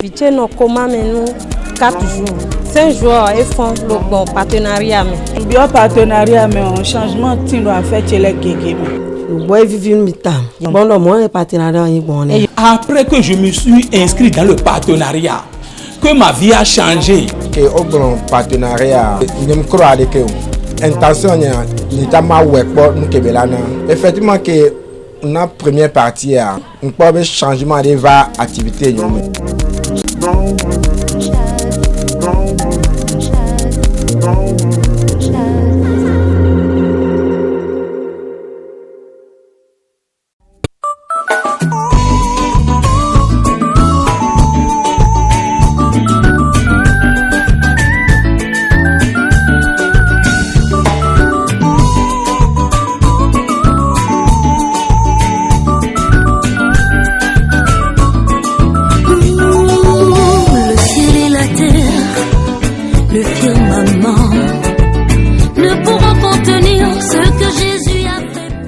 Piché no comment nous 4 jours. 5 jours et font le bon partenariat. Bien partenariat mais un changement tu dois faire chez les gégé. Après que je me suis inscrit dans le partenariat, que ma vie a changé. Et au bon partenariat, je me crois que l'intention n'est pas ma web pour nous kebelana. Effectivement que la première partie a un peu changement de va activité.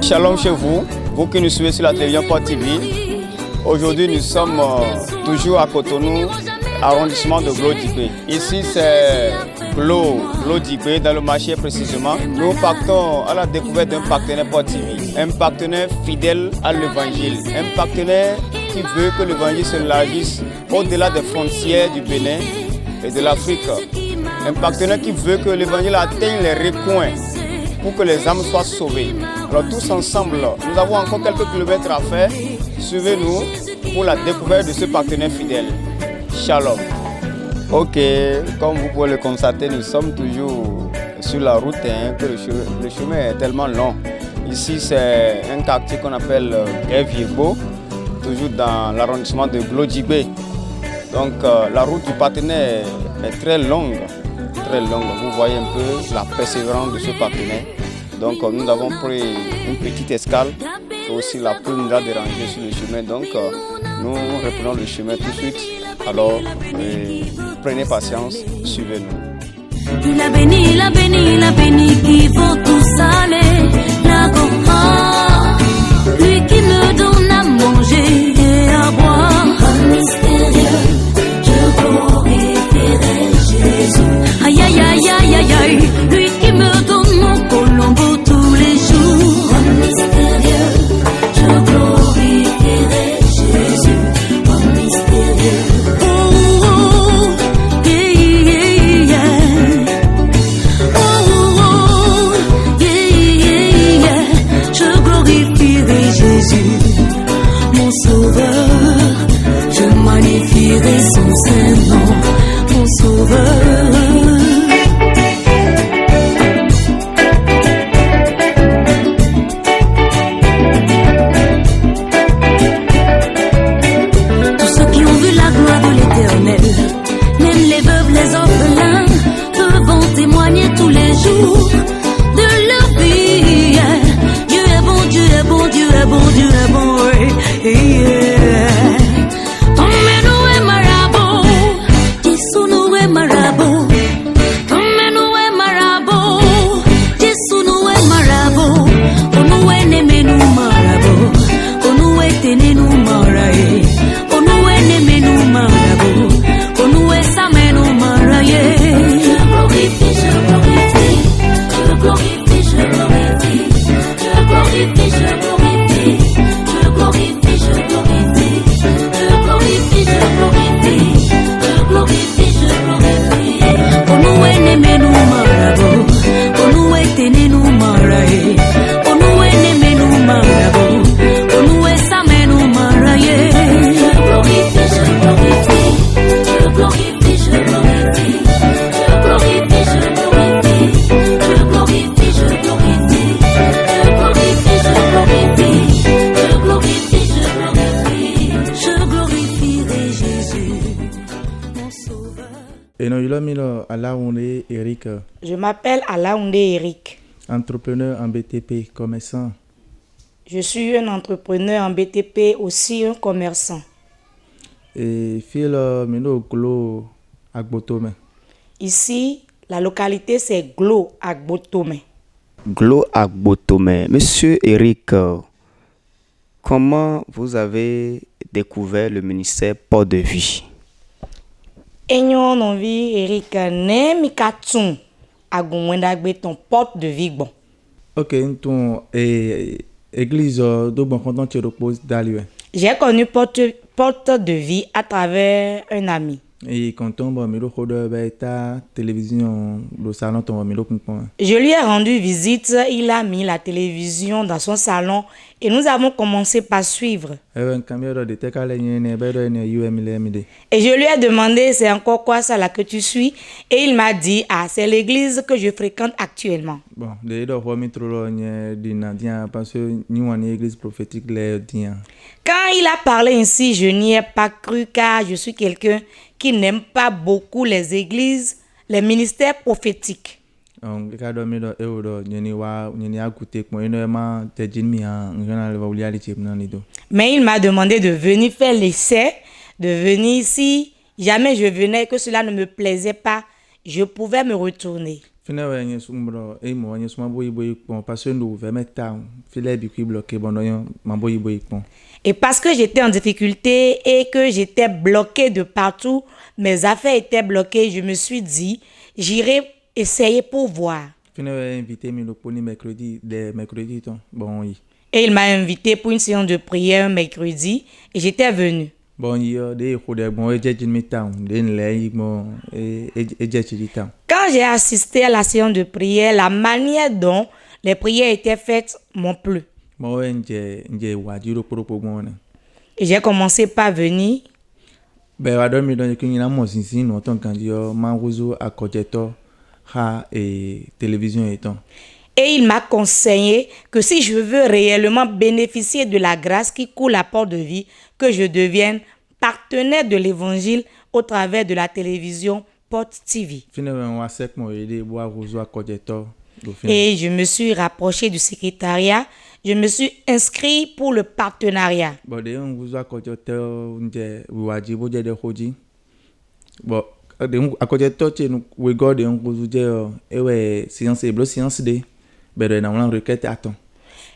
Shalom chez vous, vous qui nous suivez sur la télévision Port TV. Aujourd'hui, nous sommes toujours à Cotonou, arrondissement de Glo-Dibé. Ici, c'est Glo-Dibé, dans le marché précisément. Nous partons à la découverte d'un partenaire Port TV, un partenaire fidèle à l'évangile, un partenaire qui veut que l'évangile s'élargisse au-delà des frontières du Bénin et de l'Afrique. Un partenaire qui veut que l'évangile atteigne les recoins pour que les âmes soient sauvées. Alors tous ensemble, nous avons encore quelques kilomètres à faire. Suivez-nous pour la découverte de ce partenaire fidèle. Shalom. Ok, comme vous pouvez le constater, nous sommes toujours sur la route, que le chemin est tellement long. Ici, c'est un quartier qu'on appelle Viego, toujours dans l'arrondissement de Glo-Dibé. Donc la route du partenaire est très longue. Vous voyez un peu la persévérance de ce partenaire. Donc nous avons pris une petite escale et aussi la pluie nous a dérangé sur le chemin. Donc nous reprenons le chemin tout de suite. Alors prenez patience, suivez-nous. La béni qui vaut tout salé, la goha, lui qui me donne à manger et à boire. Un mystérieux, je glorifierai Jésus. Aïe aïe aïe aïe aïe aïe, lui qui me donne mon colombo tous les jours. Un mystérieux, je glorifierai Jésus. Un mystérieux. Oh oh, yeah yeah. Oh oh, yeah yeah. Je glorifierai Jésus, mon sauveur. Je magnifierai son saint nom, mon sauveur. Je m'appelle Alaoundé Eric. Entrepreneur en BTP, commerçant. Je suis un entrepreneur en BTP, aussi un commerçant. Et file mino Glo Agbotome. Ici, la localité c'est Glo Agbotome. Glo Agbotome. Monsieur Eric, comment vous avez découvert le ministère Port de Vie? Enyo novi Eric ne mikatsum agumwenda gbe ton porte de vie bon. Ok, ton église do bon content tu reposes d'aller. J'ai connu porte de vie à travers un ami. Et quand on va me le ta télévision le salon ton va me le comprendre. Je lui ai rendu visite, il a mis la télévision dans son salon et nous avons commencé par suivre. Et je lui ai demandé c'est encore quoi ça là que tu suis et il m'a dit c'est l'église que je fréquente actuellement. Bon, parce que nous on église prophétique les dien. Quand il a parlé ainsi, je n'y ai pas cru car je suis quelqu'un qui n'aime pas beaucoup les églises, les ministères prophétiques. Mais il m'a demandé de venir faire l'essai, de venir ici. Jamais je venais et que cela ne me plaisait pas, je pouvais me retourner. Et parce que j'étais en difficulté et que j'étais bloqué de partout, mes affaires étaient bloquées, je me suis dit, j'irai essayer pour voir. Et il m'a invité pour une séance de prière un mercredi et j'étais venu. Quand j'ai assisté à la séance de prière, la manière dont les prières étaient faites m'ont plu. Et j'ai commencé par venir. Et il m'a conseillé que si je veux réellement bénéficier de la grâce qui coule à Porte de Vie, que je devienne partenaire de l'évangile au travers de la télévision Porte TV. Et je me suis rapproché du secrétariat. Je me suis inscrit pour le partenariat.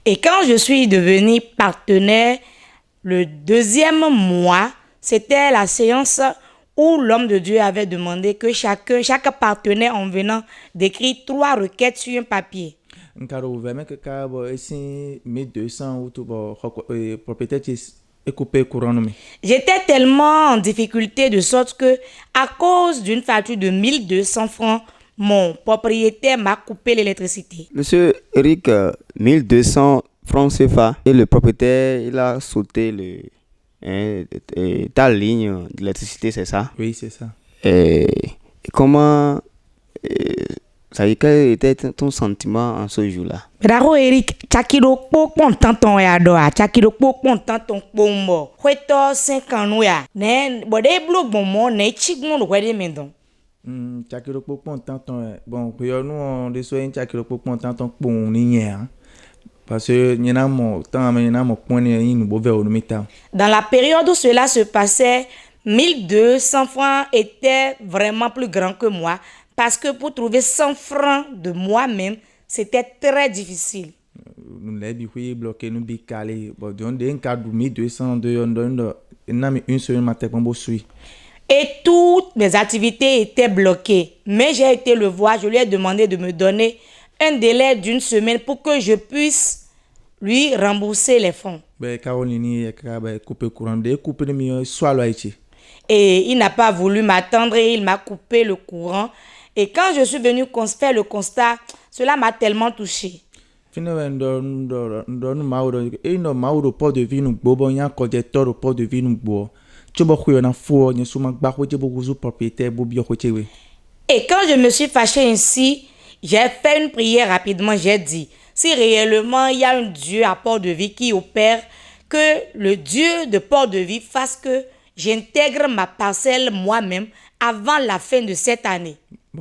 Et quand je suis devenu partenaire, le deuxième mois, c'était la séance où l'homme de Dieu avait demandé que chaque partenaire en venant d'écrire 3 requêtes sur un papier. J'étais tellement en difficulté de sorte que, à cause d'une facture de 1200 francs, mon propriétaire m'a coupé l'électricité. Monsieur Eric, 1200 francs CFA et le propriétaire, il a sauté ta ligne d'électricité, c'est ça? Oui, c'est ça. Et comment... ça y est, quel était ton sentiment en ce jour-là? Bravo Eric, chakiro pokpon tanton ya doa, chakiro pokpon tanton pombo. Kweto 5 ans ya. Ne bode blog bon ne chigmon lo kwede mendon. Chakiro pokpon tanton bon yo nous on de soin chakiro pokpon tanton pon ni nya. Parce que dans la période où cela se passait, 1200 francs étaient vraiment plus grands que moi. Parce que pour trouver 100 francs de moi-même, c'était très difficile. Et toutes mes activités étaient bloquées. Mais j'ai été le voir, je lui ai demandé de me donner un délai d'1 semaine pour que je puisse lui rembourser les fonds. Et il n'a pas voulu m'attendre et il m'a coupé le courant. Et quand je suis venu faire le constat, cela m'a tellement touché. Et quand je me suis fâché ainsi, j'ai fait une prière rapidement. J'ai dit, si réellement il y a un Dieu à Port de Vie qui opère, que le Dieu de Port de Vie fasse que j'intègre ma parcelle moi-même avant la fin de cette année. Et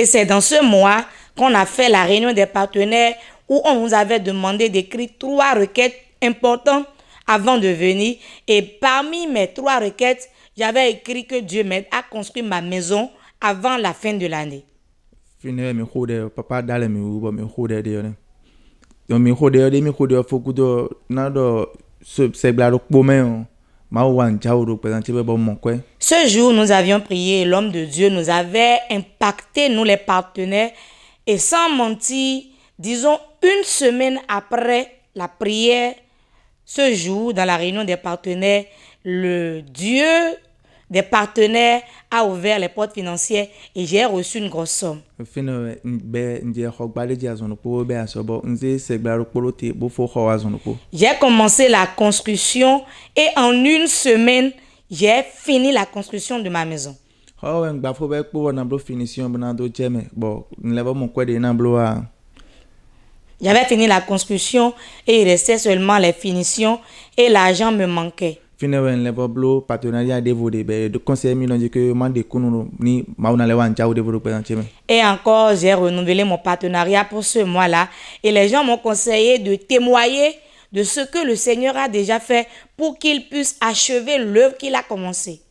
c'est dans ce mois qu'on a fait la réunion des partenaires où on nous avait demandé d'écrire 3 requêtes importantes avant de venir. Et parmi mes 3 requêtes, j'avais écrit que Dieu m'aide à construire ma maison avant la fin de l'année. donc mi kode faut que na do se blaro pomé ma wan jaou représenter bon mon quoi. Ce jour, nous avions prié et l'homme de Dieu nous avait impacté, nous les partenaires. Et sans mentir, disons une semaine après la prière, ce jour, dans la réunion des partenaires, le Dieu des partenaires a ouvert les portes financières et j'ai reçu une grosse somme. J'ai commencé la construction et en une semaine, j'ai fini la construction de ma maison. J'avais fini la construction et il restait seulement les finitions et l'argent me manquait. Et encore, j'ai renouvelé mon partenariat pour ce mois-là et les gens m'ont conseillé de témoigner de ce que le Seigneur a déjà fait pour qu'il puisse achever l'œuvre qu'il a commencée.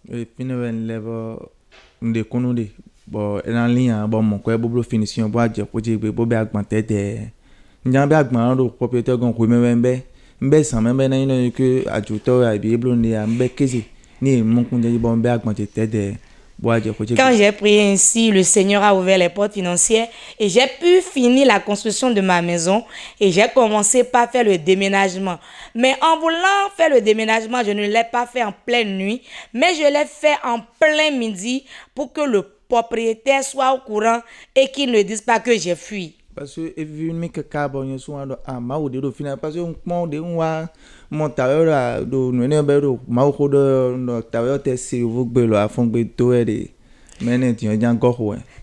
Quand j'ai prié ainsi, le Seigneur a ouvert les portes financières et j'ai pu finir la construction de ma maison et j'ai commencé par faire le déménagement. Mais en voulant faire le déménagement, je ne l'ai pas fait en pleine nuit, mais je l'ai fait en plein midi pour que le propriétaire soit au courant et qu'il ne dise pas que j'ai fui. Parce que vu une que carbone soit ma ou de final parce que on de mon tailleur do ne bero ma ou de tailleur te cerveau belo a fond beto et mais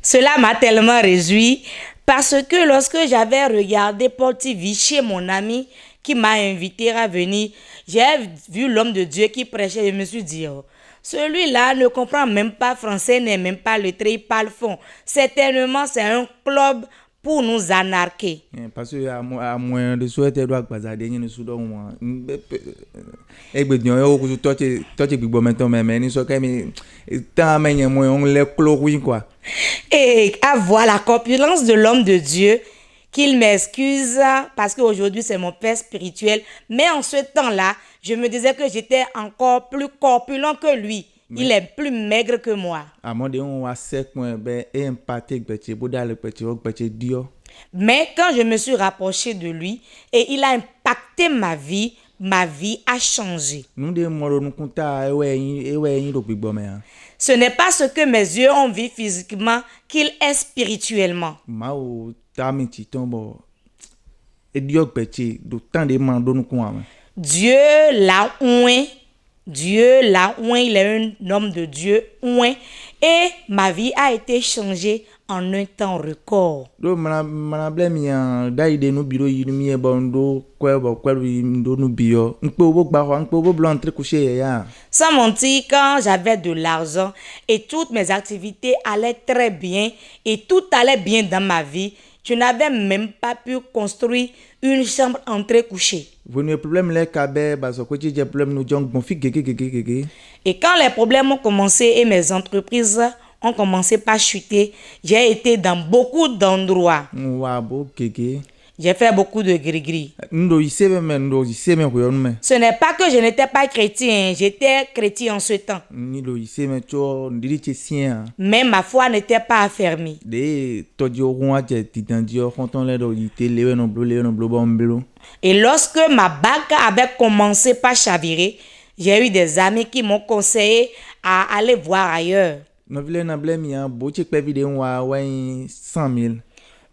cela m'a tellement réjoui parce que lorsque j'avais regardé Paul TV chez mon ami qui m'a invité à venir, j'ai vu l'homme de Dieu qui prêchait et je me suis dit celui-là ne comprend même pas français, n'est même pas lettré, il parle fond. Certainement c'est un club pour nous anarquer. Parce que à moins de souhaiter droit bazar dernier sous donc moi et ben toi tu bibo maintenant mais ni so comme tant mais moi on les chlorine quoi. Et avoir la corpulence de l'homme de Dieu qu'il m'excuse parce qu'aujourd'hui c'est mon père spirituel, mais en ce temps-là, je me disais que j'étais encore plus corpulent que lui. Il est plus maigre que moi. Mais quand je me suis rapproché de lui et il a impacté ma vie a changé. Ce n'est pas ce que mes yeux ont vu physiquement qu'il est spirituellement. Dieu l'a oué. Dieu l'a oué, il est un homme de Dieu oué, et ma vie a été changée en un temps record. Sans mentir, quand j'avais de l'argent et toutes mes activités allaient très bien et tout allait bien dans ma vie, je n'avais même pas pu construire une chambre entrée-couchée. Et quand les problèmes ont commencé et mes entreprises ont commencé par chuter, j'ai été dans beaucoup d'endroits. J'ai fait beaucoup de gris-gris. Ce n'est pas que je n'étais pas chrétien, j'étais chrétien en ce temps. Mais ma foi n'était pas affermie. Et lorsque ma bague avait commencé par chavirer, j'ai eu des amis qui m'ont conseillé à aller voir ailleurs.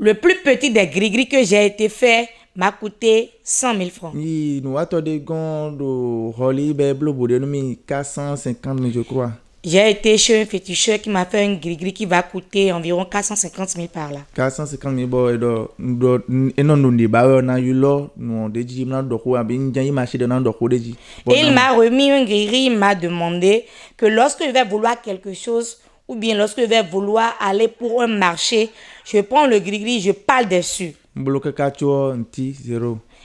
Le plus petit des gris-gris que j'ai été fait m'a coûté 100 000 francs. J'ai été chez un féticheur qui m'a fait un gris-gris qui va coûter environ 450 000 par là. 450 000 Et il m'a remis un gris-gris, il m'a demandé que lorsque je vais vouloir quelque chose, ou bien lorsque je vais vouloir aller pour un marché, je prends le gris-gris, je parle dessus.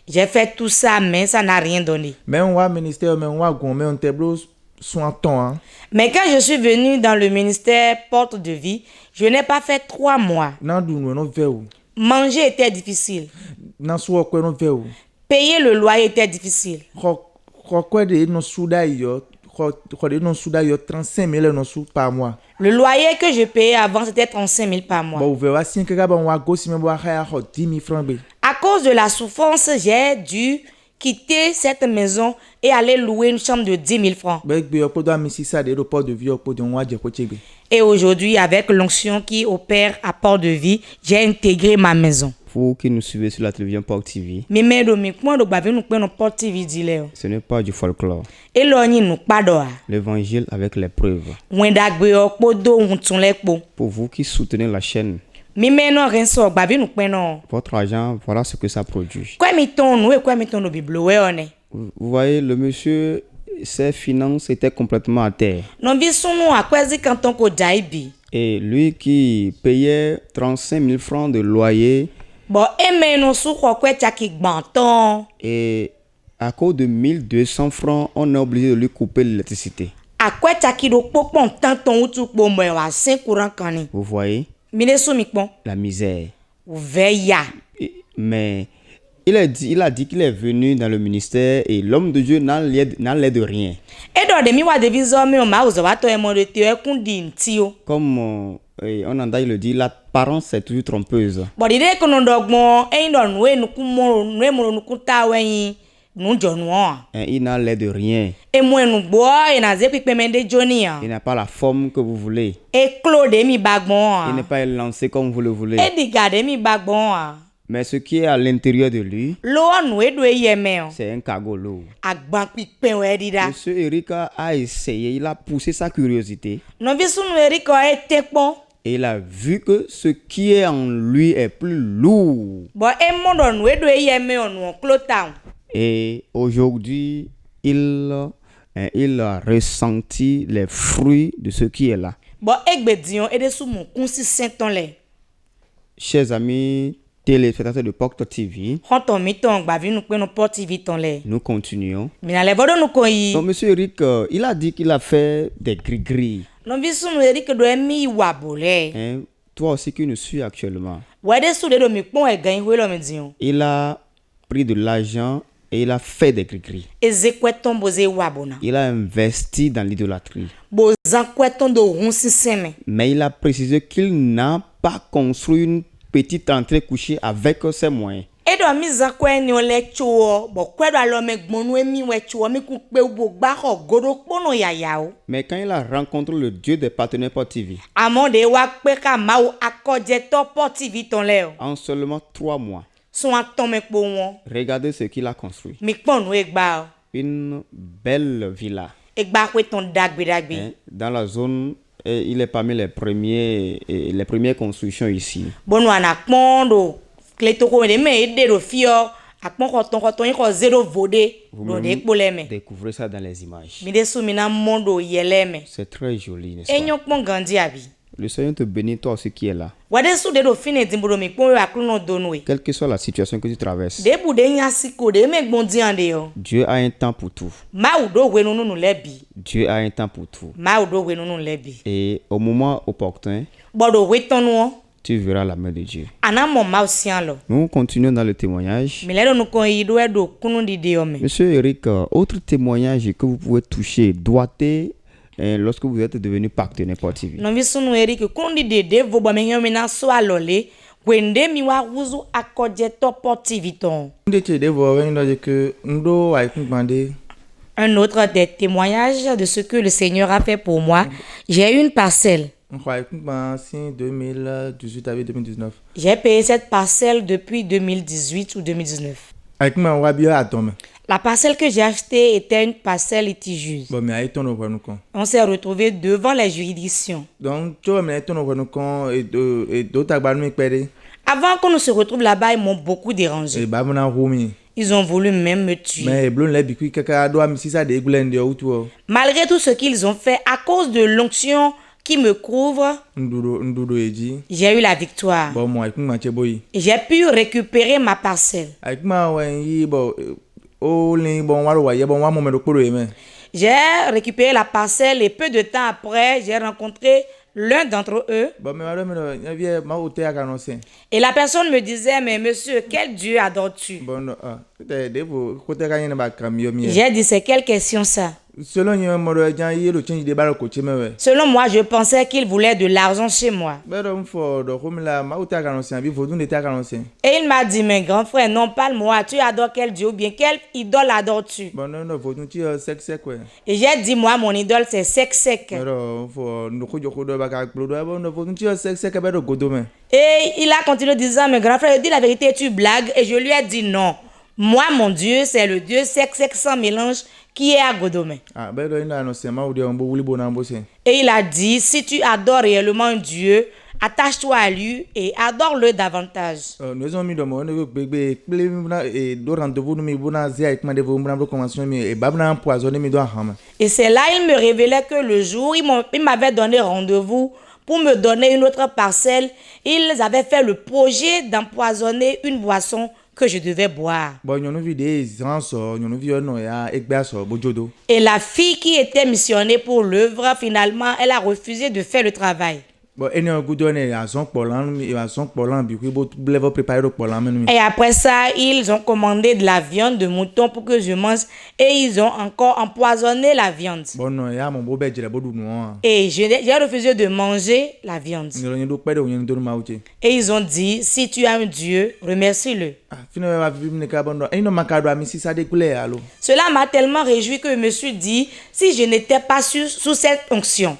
J'ai fait tout ça, mais ça n'a rien donné. Mais quand je suis venu dans le ministère Porte de Vie, je n'ai pas fait 3 mois. Manger était difficile. na so ko no ve o Payer le loyer était difficile. Quoi de no suda yo ko de no suda yo 35 000 no sou par mois. Le loyer que je payais avant, c'était 35 000 par mois. Bon, vous verrez si que ba wa go si me bo ha 10 000 francs be. À cause de la souffrance, j'ai dû quitter cette maison et aller louer une chambre de 10 000 francs. Et aujourd'hui, avec l'onction qui opère à Port-de-Vie, j'ai intégré ma maison. Vous qui nous suivez sur la télévision Port TV, ce n'est pas du folklore. L'évangile avec les preuves. Pour vous qui soutenez la chaîne, votre argent, voilà ce que ça produit. Vous voyez, le monsieur, ses finances étaient complètement à terre. Et lui qui payait 35 000 francs de loyer, et à cause de 1200 francs, on est obligé de lui couper l'électricité. Vous voyez la misère. Mais il a dit qu'il est venu dans le ministère et l'homme de Dieu n'enlève de rien. Comme on entend le dire, l'apparence est toujours trompeuse. Il n'enlève de rien. Il n'a pas la forme que vous voulez. Il n'est pas lancé comme vous le voulez. Mais ce qui est à l'intérieur de lui, c'est un cagolo. Monsieur Eric a essayé, il a poussé sa curiosité. Et il a vu que ce qui est en lui est plus lourd. Et aujourd'hui, il a ressenti les fruits de ce qui est là. Chers amis téléspectateurs de Port TV, nous continuons. Donc, monsieur Eric, il a dit qu'il a fait des gris-gris. Toi aussi qui nous suis actuellement. Il a pris de l'argent et il a fait des gris-gris. Il a investi dans l'idolâtrie. Mais il a précisé qu'il n'a pas construit une petite entrée couchée avec ses moyens. Mais quand il a rencontré le Dieu des partenaires Port TV, en seulement 3 mois, regardez ce qu'il a construit. Une belle villa. Dans la zone, il est parmi les premières constructions ici. Vous découvrez ça dans les images. C'est très joli, n'est-ce pas? Le Seigneur te bénit, toi aussi qui est là. Quelle que soit la situation que tu traverses, Dieu a un temps pour tout. Dieu a un temps pour tout. Et au moment opportun, tu verras la main de Dieu. Nous continuons dans le témoignage. Monsieur Eric, autre témoignage que vous pouvez toucher, doigté, lorsque vous êtes devenu partenaire Port TV. Un autre des témoignages de ce que le Seigneur a fait pour moi, j'ai eu une parcelle. 2018 avec 2019. J'ai payé cette parcelle depuis 2018 ou 2019. La parcelle que j'ai achetée était une parcelle litigieuse. On s'est retrouvé devant les juridictions. Avant qu'on ne se retrouve là-bas, ils m'ont beaucoup dérangé. Ils ont voulu même me tuer. Malgré tout ce qu'ils ont fait, à cause de l'onction qui me couvre, j'ai eu la victoire. J'ai pu récupérer ma parcelle. J'ai récupéré la parcelle et peu de temps après, j'ai rencontré l'un d'entre eux, Bon, mais madame, il y a ma hôte à Canoncé. et la personne me disait, mais monsieur, quel Dieu adores-tu? Bon, peut-être vous, côté Cayenne, bah, comme yo, J'ai dit, c'est quelle question ça? selon yo, moi, il y a le change de balle côté, mais ouais. Selon moi, je pensais qu'il voulait de l'argent chez moi. Mais donc, faut, donc, comme la, ma hôte à Canoncé, il faut donner à Canoncé. Et il m'a dit, mais grand frère, non, parle-moi, tu adores quel Dieu ou bien quelle idole adores-tu? Bon, non, faut nous dire sec, ouais. Et j'ai dit, moi, mon idole, c'est sec. Mais donc, faut, nous, faut de bagarre, bon, faut nous dire sec, mais donc, godomé. Et il a continué disant, mais grand frère, dis la vérité, tu blagues. Et je lui ai dit, non. Moi, mon Dieu, c'est le Dieu sec sans mélange qui est à Godomé. Ah, ben, là, il a annoncé, ma hôte, on peut bon embaucher. Et il a dit, si tu adores réellement un Dieu, attache-toi à lui et adore-le davantage. Nous avons mis de moi, nous bébé, et deux rendez-vous, nous avons dit avec ma dévouement, nous commençons, et babna empoisonné, mais doit ramener. Et c'est là il me révélait que le jour, il m'avait donné rendez-vous pour me donner une autre parcelle. Ils avaient fait le projet d'empoisonner une boisson que je devais boire. Bon, nous avons vu des gens, nous avons vu un nom, Bojodo. Et la fille qui était missionnée pour l'œuvre, finalement, elle a refusé de faire le travail. Bon, et nous avons donné à son polan, et à son polan, puis vous devez préparer le polan. Et après ça, ils ont commandé de la viande de mouton pour que je mange. Et ils ont encore empoisonné la viande. Bon, non, il y a mon beau bête, il a beau noir. Et j'ai refusé de manger la viande. Nous avons pas de nous Et ils ont dit, si tu as un Dieu, remercie-le. finalement, et nous avons si ça découlait, allô. Cela m'a tellement réjoui que je me suis dit, si je n'étais pas sous cette onction,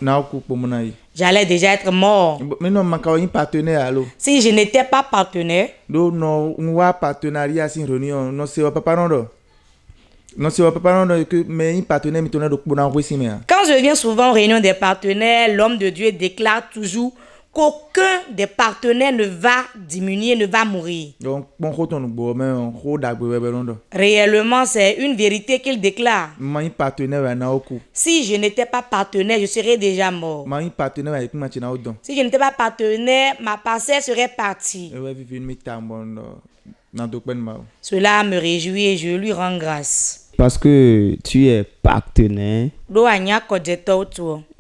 j'allais déjà être mort. Mais non, un partenaire, allô. Si je n'étais pas partenaire, Non, on a partenariat sin réunion, non c'est pas non. Non c'est pas non que mais un partenaire me tourne de pour envoyer si mais. quand je viens souvent aux réunions des partenaires, l'homme de Dieu déclare toujours qu'aucun des partenaires ne va diminuer, ne va mourir. Donc bon retourne bon mais on roda non. Réellement, c'est une vérité qu'il déclare. Un partenaire na oku. Si je n'étais pas partenaire, je serais déjà mort. Un partenaire avec moi na odon. Si je n'étais pas partenaire, ma parcelle serait partie. Ouais vivre une mitambo dans dopen ma. Cela me réjouit et je lui rends grâce. Parce que tu es partenaire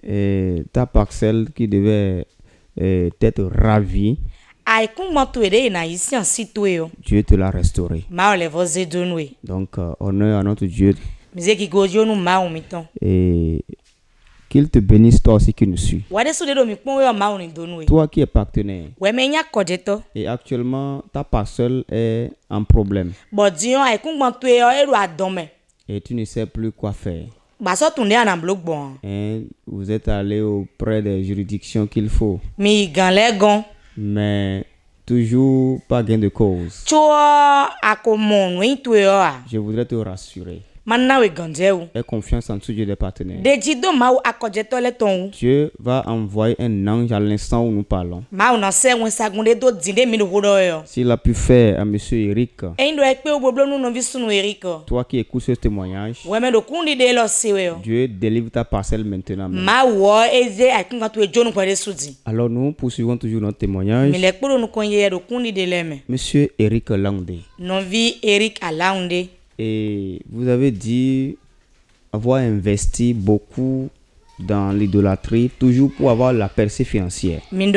et ta parcelle qui devait être ravie, Dieu te l'a restaurée. Donc, honneur à notre Dieu. Et qu'il te bénisse toi aussi qui nous suis. Toi qui es partenaire. Et actuellement, ta parcelle est en problème. Et tu ne sais plus quoi faire. Et vous êtes allé auprès des juridictions qu'il faut. Mais toujours pas gain de cause. Je voudrais te rassurer. Aie confiance en tout Dieu des partenaires. Dieu va envoyer un ange à l'instant où nous parlons. S'il a pu faire à monsieur Eric, toi qui écoutes ce témoignage, Dieu délivre ta parcelle maintenant. Alors nous poursuivons toujours notre témoignage. Monsieur Eric Landé. Et vous avez dit avoir investi beaucoup dans l'idolâtrie, toujours pour avoir la percée financière. Mais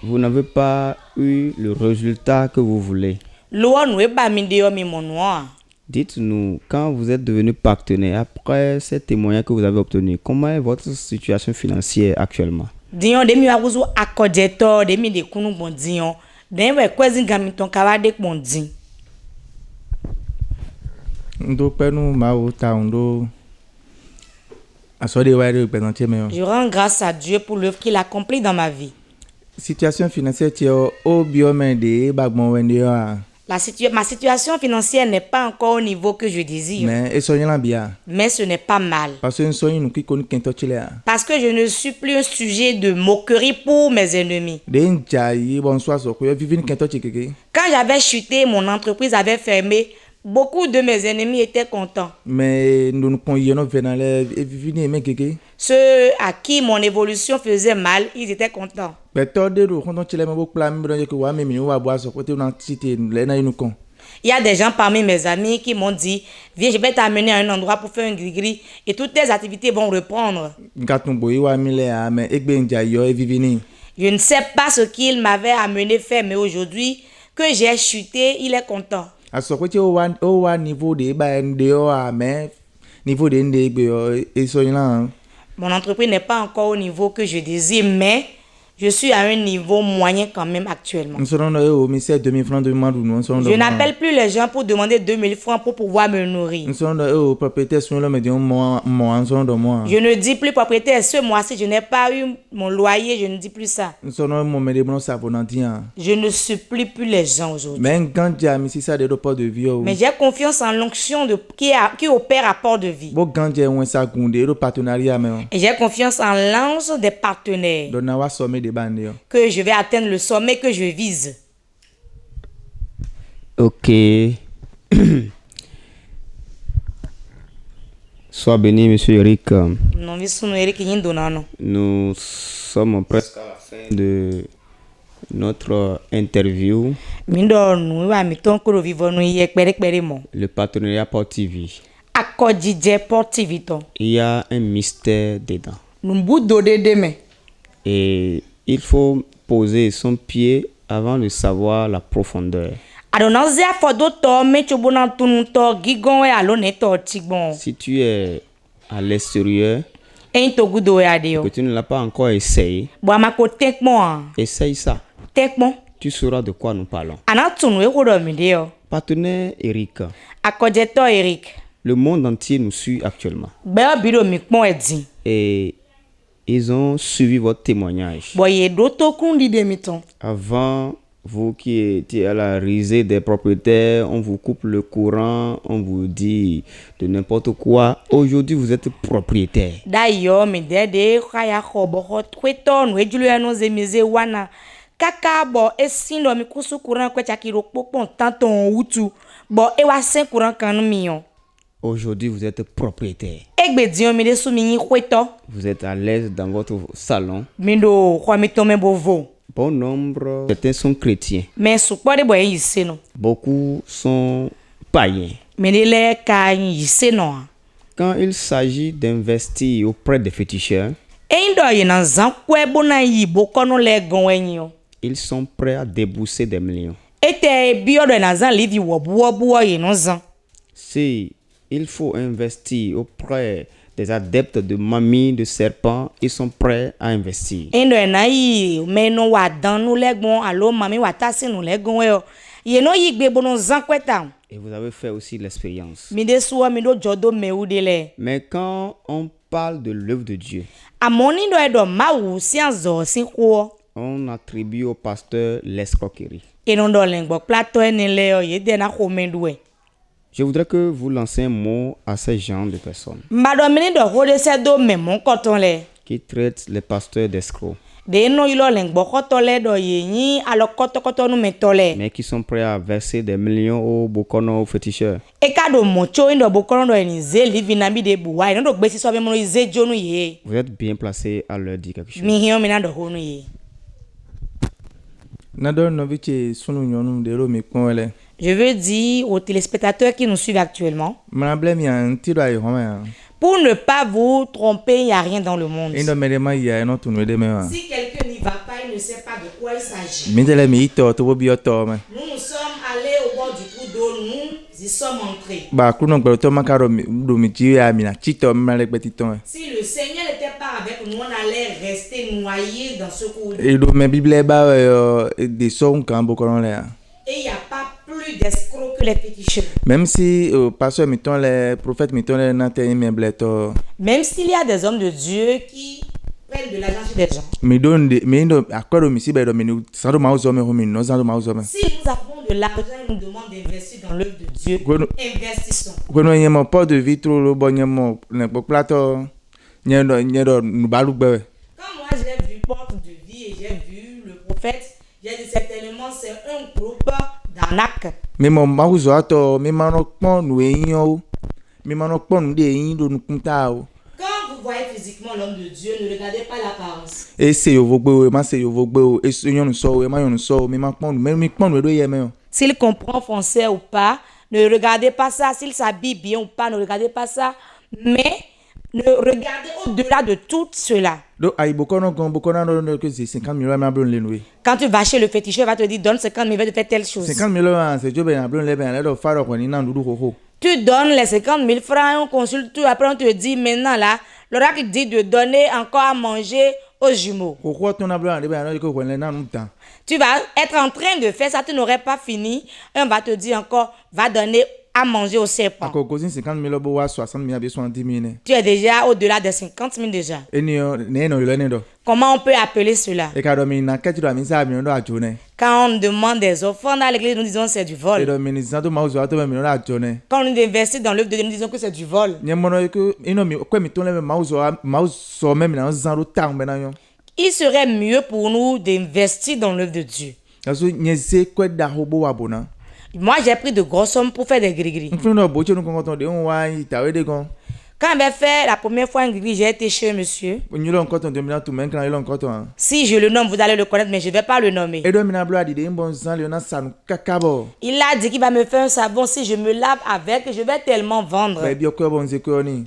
vous n'avez pas eu le résultat que vous voulez. Dites-nous, quand vous êtes devenu partenaire, après ces témoignages que vous avez obtenus, comment est votre situation financière actuellement? Dion demi waguzu akojeto demi de kunu bon dion den we kwezi gamiton kawade bon din ndo penu ma uta ndo asode wari présenter mais je rends grâce à Dieu pour l'œuvre qu'il accomplit dans ma vie. Situation financière ti o biomende bagbon wende ma situation financière n'est pas encore au niveau que je désire. Mais ce n'est pas mal. Parce que je ne suis plus un sujet de moquerie pour mes ennemis. Quand j'avais chuté, mon entreprise avait fermé. Beaucoup de mes ennemis étaient contents. Mais ceux à qui mon évolution faisait mal, ils étaient contents. Il y a des gens parmi mes amis qui m'ont dit, viens, je vais t'amener à un endroit pour faire un gris-gris et toutes tes activités vont reprendre. Je ne sais pas ce qu'il m'avait amené faire, mais aujourd'hui que j'ai chuté, il est content. Mon entreprise n'est pas encore au niveau que je désire, mais je suis à un niveau moyen quand même actuellement. Je n'appelle plus les gens pour demander 2000 francs pour pouvoir me nourrir. Je ne dis plus propriétaire, ce mois-ci je n'ai pas eu mon loyer, je ne dis plus ça. Je ne supplie plus les gens aujourd'hui. Mais j'ai confiance en l'onction qui opère à Port de Vie. Et j'ai confiance en l'ange des partenaires. Que je vais atteindre le sommet que je vise. Ok. Sois béni, monsieur Eric. Nous sommes presque à la fin de notre interview. Le partenariat Port TV. Il y a un mystère dedans. Et il faut poser son pied avant de savoir la profondeur. Si tu es à l'extérieur et que tu ne l'as pas encore essayé, essaye ça. Tu sauras de quoi nous parlons. Partenaire Eric. Le monde entier nous suit actuellement. Et ils ont suivi votre témoignage. Avant, vous qui étiez à la risée des propriétaires, on vous coupe le courant, on vous dit de n'importe quoi. Aujourd'hui, vous êtes propriétaire. Aujourd'hui, vous êtes propriétaire. Vous êtes à l'aise dans votre salon. Bon nombre, certains sont chrétiens. Beaucoup sont païens. Quand il s'agit d'investir auprès des féticheurs, ils sont prêts à débourser des millions. Si il faut investir auprès des adeptes de mamies de serpents, ils sont prêts à investir. Et vous avez fait aussi l'expérience. Mais quand on parle de l'œuvre de Dieu, on attribue au pasteur l'escroquerie. Je voudrais que vous lancez un mot à ces gens de personnes qui traitent les pasteurs d'escrocs, mais qui sont prêts à verser des millions aux bokono, aux féticheurs. Vous êtes bien placé à leur dire quelque chose. Je veux dire aux téléspectateurs qui nous suivent actuellement, pour ne pas vous tromper, il n'y a rien dans le monde. Si quelqu'un n'y va pas, il ne sait pas de quoi il s'agit. Nous sommes allés au bord du cours d'eau, nous y sommes entrés. Si le Seigneur n'était pas avec nous, on allait rester noyés dans ce cours d'eau. Et il n'y a pas plus d'escrocs que les féticheurs. Même si même s'il y a des hommes de Dieu qui prennent de l'argent chez des gens. Si nous avons de l'argent et nous demandons d'investir dans l'œuvre de Dieu, investissons. Quand moi j'ai vu Porte de Vie et j'ai vu le prophète, j'ai dit certainement c'est un groupe d'arnaque. Quand vous voyez physiquement l'homme de Dieu, ne regardez pas l'apparence. Si S'il comprend français ou pas, ne regardez pas ça. S'il s'habille bien ou pas, ne regardez pas ça. Mais ne regardez au-delà de tout cela. Quand tu vas chez le féticheur, il va te dire donne 50 000, il va te faire telle chose. Tu donnes les 50 000 francs, on consulte tout, après on te dit maintenant là, l'oracle dit de donner encore à manger aux jumeaux. Tu vas être en train de faire ça, tu n'aurais pas fini, et on va te dire encore, va donner à manger au serpent. Tu es déjà au-delà des 50 000 déjà. Comment on peut appeler cela? Quand on demande des offrandes à l'église, nous disons c'est du vol. Quand on investit dans l'œuvre de Dieu, nous disons que c'est du vol. Il serait mieux pour nous d'investir dans l'œuvre de Dieu. Moi, j'ai pris de grosses sommes pour faire des gris-gris. Quand j'avais fait la première fois un gris, j'ai été chez monsieur. Si je le nomme, vous allez le connaître, mais je ne vais pas le nommer. Il a dit qu'il va me faire un savon. Si je me lave avec, je vais tellement vendre.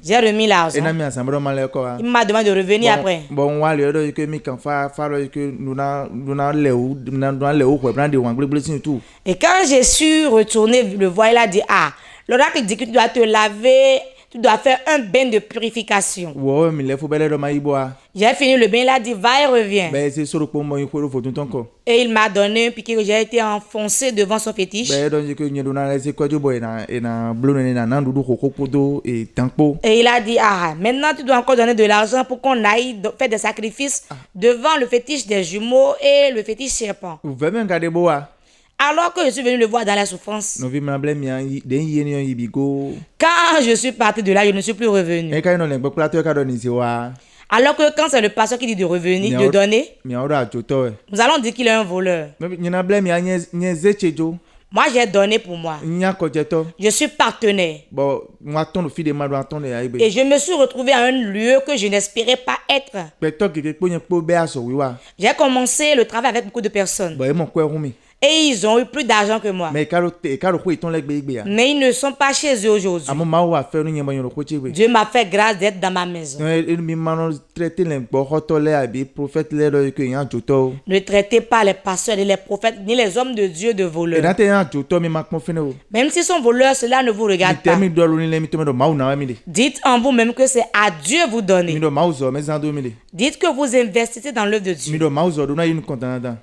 J'ai remis l'argent. Il m'a demandé de revenir après. Et quand j'ai su retourner le voir, il a dit, ah, l'oracle dit que tu dois te laver. Tu dois faire un bain de purification. J'ai fini le bain, il a dit, va et reviens. Et il m'a donné un piquet que j'ai été enfoncé devant son fétiche. Et il a dit, ah, maintenant tu dois encore donner de l'argent pour qu'on aille faire des sacrifices devant le fétiche des jumeaux et le fétiche serpent. Alors que je suis venu le voir dans la souffrance. Quand je suis parti de là, je ne suis plus revenu. Alors que quand c'est le pasteur qui dit de revenir, de donner, nous allons dire qu'il est un voleur. Moi, j'ai donné pour moi. Je suis partenaire. Et je me suis retrouvé à un lieu que je n'espérais pas être. J'ai commencé le travail avec beaucoup de personnes. Et ils ont eu plus d'argent que moi. Mais ils ne sont pas chez eux aujourd'hui. Dieu m'a fait grâce d'être dans ma maison. Ne traitez pas les pasteurs, ni les prophètes, ni les hommes de Dieu de voleurs. Même s'ils sont voleurs, cela ne vous regarde pas. Dites en vous-même que c'est à Dieu vous donner. Dites que vous investissez dans l'œuvre de Dieu.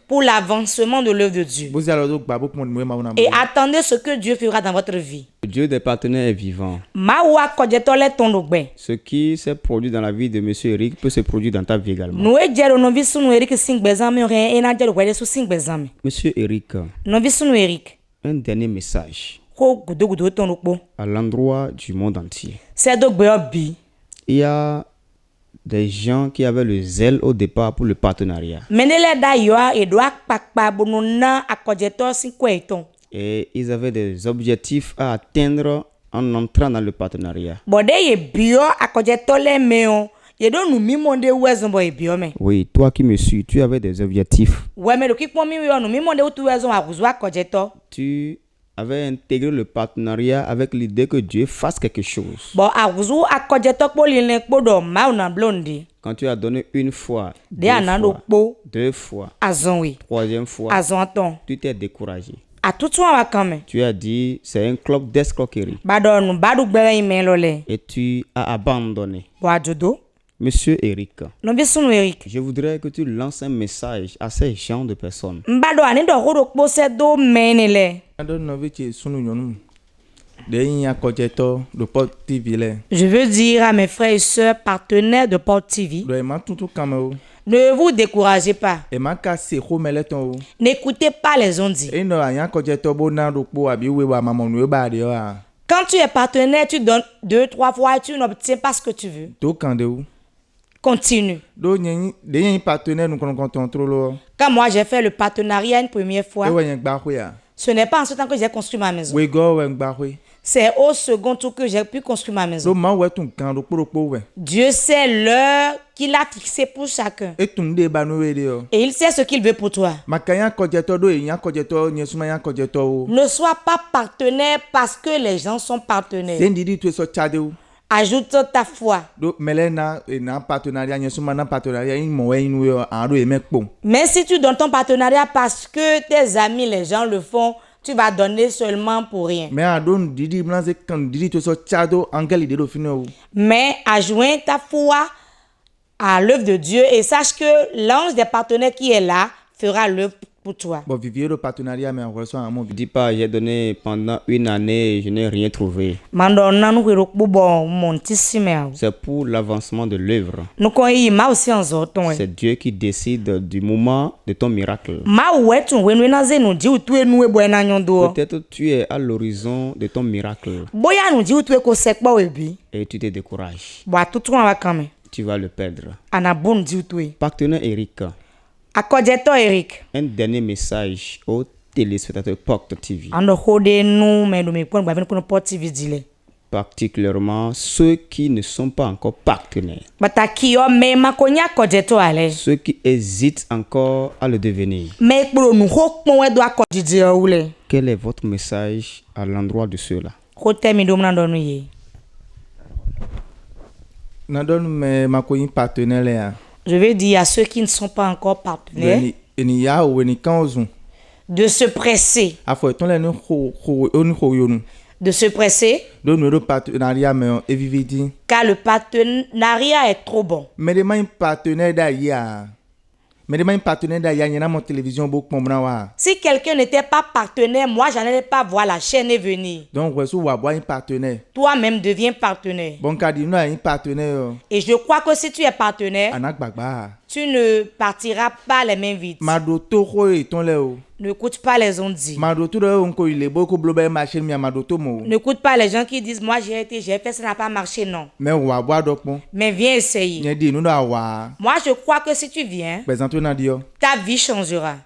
Pour l'avancement de l'œuvre de Dieu. Et attendez ce que Dieu fera dans votre vie. Le Dieu des partenaires est vivant. Ce qui s'est produit dans la vie de M. Eric peut se produire dans ta vie également. Monsieur Eric, un dernier message à l'endroit du monde entier. Il y a des gens qui avaient le zèle au départ pour le partenariat. Et ils avaient des objectifs à atteindre en entrant dans le partenariat. Oui, toi qui me suis, tu avais des objectifs. Tu avait intégré le partenariat avec l'idée que Dieu fasse quelque chose. Quand tu as donné une fois, deux fois, troisième fois, tu t'es découragé. Tu as dit c'est un club d'escroquerie. Et tu as abandonné. Monsieur Eric, je voudrais que tu lances un message à ces gens de personnes. Je veux dire à mes frères et sœurs partenaires de Port TV, ne vous découragez pas. N'écoutez pas les ondits. Quand tu es partenaire, tu donnes 2-3 fois et tu n'obtiens pas ce que tu veux. Continue. Quand moi j'ai fait le partenariat une première fois, ce n'est pas en ce temps que j'ai construit ma maison. C'est au second tour que j'ai pu construire ma maison. Dieu sait l'heure qu'il a fixé pour chacun. Et il sait ce qu'il veut pour toi. Ne sois pas partenaire parce que les gens sont partenaires. Ajoute ta foi. Mais si tu donnes ton partenariat parce que tes amis, les gens le font, tu vas donner seulement pour rien. Mais ajoute ta foi à l'œuvre de Dieu et sache que l'ange des partenaires qui est là fera l'œuvre pour toi. Dis pas, j'ai donné pendant une année et je n'ai rien trouvé. C'est pour l'avancement de l'œuvre. C'est Dieu qui décide du moment de ton miracle. Peut-être tu es à l'horizon de ton miracle et tu te décourages. Tu vas le perdre. Partenaire Eric. Un dernier message aux téléspectateurs Porte TV. Particulièrement ceux qui ne sont pas encore partenaires. Ceux qui hésitent encore à le devenir. Quel est votre message à l'endroit de ceux-là? Je vais dire à ceux qui ne sont pas encore partenaires de se presser. De se presser. Car le partenariat est trop bon. Si quelqu'un n'était pas partenaire, moi, je n'allais pas voir la chaîne et venir. Toi-même deviens partenaire. Et je crois que si tu es partenaire, tu ne partiras pas les mains vides. N'écoute pas les ondits. N'écoute pas les gens qui disent moi j'ai fait, ça n'a pas marché, non. Mais viens essayer. Moi je crois que si tu viens, ta vie changera.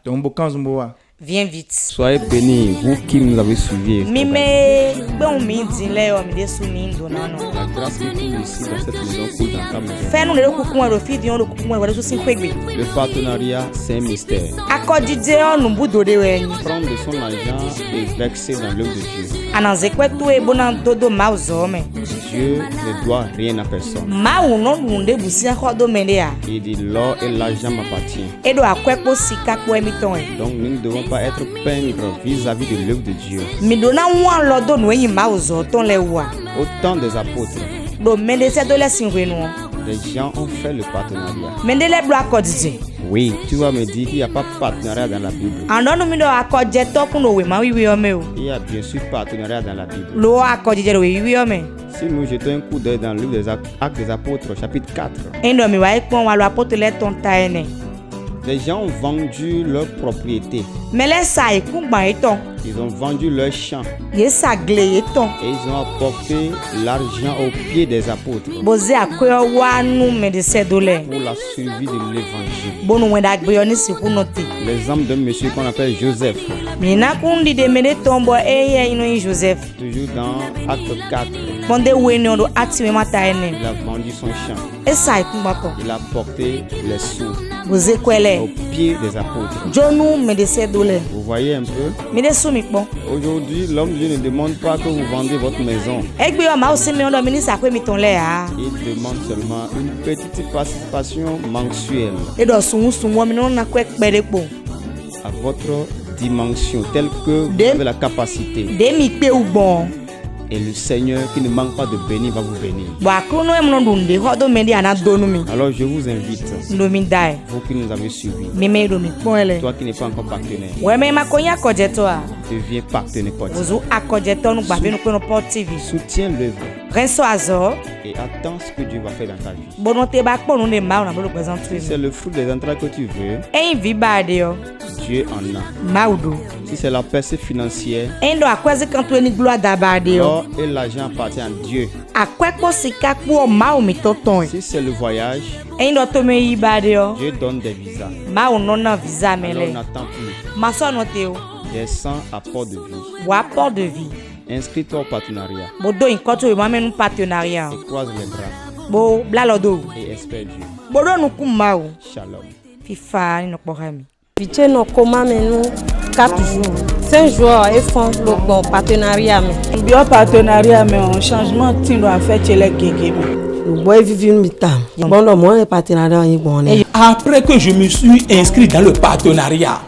Viens vite. Soyez bénis, vous qui nous avez suivis. La grâce qui coule ici dans cette maison coule dans ta maison. Le partenariat, c'est un mystère. Prendre de son argent et verser dans l'œuvre de Dieu. Dieu ne doit rien à personne. Il dit l'or et l'argent m'appartiennent. Donc nous ne devons pas être pingres vis-à-vis de l'œuvre de Dieu. Au temps des apôtres, les gens ont fait le partenariat. Oui, tu vas me dire qu'il n'y a pas de partenariat dans la Bible. Il y a bien sûr partenariat dans la Bible. Si nous jetons un coup d'œil dans le livre des Actes des Apôtres, chapitre 4, les gens ont vendu leur propriété. Ils ont vendu leur champ. Et ils ont apporté l'argent aux pieds des apôtres pour la survie de l'évangile. L'exemple d'un monsieur qu'on appelle Joseph. Toujours dans Acte 4. Il a vendu son champ. Il a apporté les sous aux pieds des apôtres. Vous voyez un peu? Aujourd'hui, l'homme de Dieu ne demande pas que vous vendez votre maison. Il demande seulement une petite participation mensuelle à votre dimension, telle que vous avez la capacité. Et le Seigneur qui ne manque pas de bénir va vous bénir. Alors je vous invite, vous qui nous avez suivis, toi qui n'es pas encore partenaire, deviens partenaire Porte TV. Soutiens l'œuvre et attends ce que Dieu va faire dans ta vie. Si c'est le fruit des entrailles que tu veux, Dieu en a. Si c'est la percée financière, l'or et l'argent appartient à Dieu. Si c'est le voyage, Dieu donne des visas. Alors on n'attend plus. Descends à Port de Vie. Inscris-toi au partenariat. Et croise les bras. Bo blalodo. Et espère Dieu. Bodo nous kumao. Shalom. Fifa no porami. Piché no koma menu 4 jours. 5 jours et font le bon partenariat. Bien partenariat mais un changement tino a fait chez les gégé. Boy vivre mi tam. Bon le moins partenariat est bon. Après que je me suis inscrit dans le partenariat,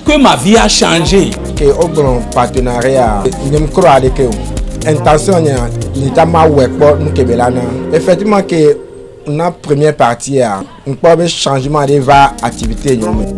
que ma vie a changé. Que au bon partenariat, je me crois que intention ni tama wekpo nous kebelana. Effectivement que na première partie on peut changement de va activité nous.